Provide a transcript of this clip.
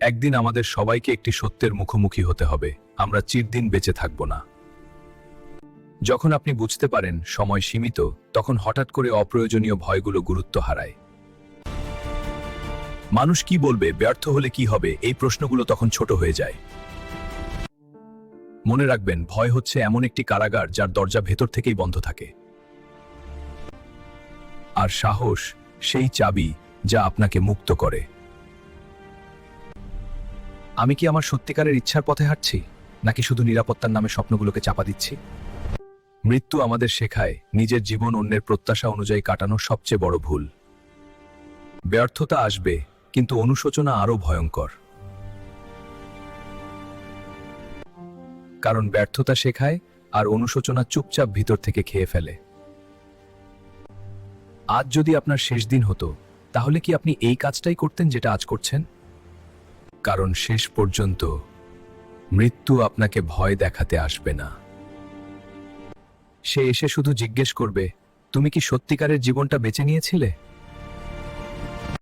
একদিন আমাদের সবাইকে একটি সত্যের মুখোমুখি হতে হবে, আমরা চিরদিন বেঁচে থাকব না। যখন আপনি বুঝতে পারেন সময় সীমিত, তখন হঠাৎ করে অপ্রয়োজনীয় ভয়গুলো গুরুত্ব হারায়। মানুষ কি বলবে, ব্যর্থ হলে কি হবে, এই প্রশ্নগুলো তখন ছোট হয়ে যায়। মনে রাখবেন, ভয় হচ্ছে এমন একটি কারাগার যার দরজা ভেতর থেকেই বন্ধ থাকে। আর সাহস সেই চাবি যা আপনাকে মুক্ত করে। আমি কি আমার সত্যিকারের ইচ্ছার পথে হাঁটছি, নাকি শুধু নিরাপত্তার নামে স্বপ্নগুলোকে চাপা দিচ্ছি? মৃত্যু আমাদের শেখায় নিজের জীবন অন্যের প্রত্যাশা অনুযায়ী কাটানো সবচেয়ে বড় ভুল। ব্যর্থতা আসবে, কিন্তু অনুশোচনা আরো ভয়ঙ্কর। কারণ ব্যর্থতা শেখায়, আর অনুশোচনা চুপচাপ ভিতর থেকে খেয়ে ফেলে। আজ যদি আপনার শেষ দিন হতো, তাহলে কি আপনি এই কাজটাই করতেন যেটা আজ করছেন? কারণ শেষ পর্যন্ত মৃত্যু আপনাকে ভয় দেখাতে আসবে না। সে এসে শুধু জিজ্ঞেস করবে, তুমি কি সত্যিকারের জীবনটা বেছে নিয়েছিলে?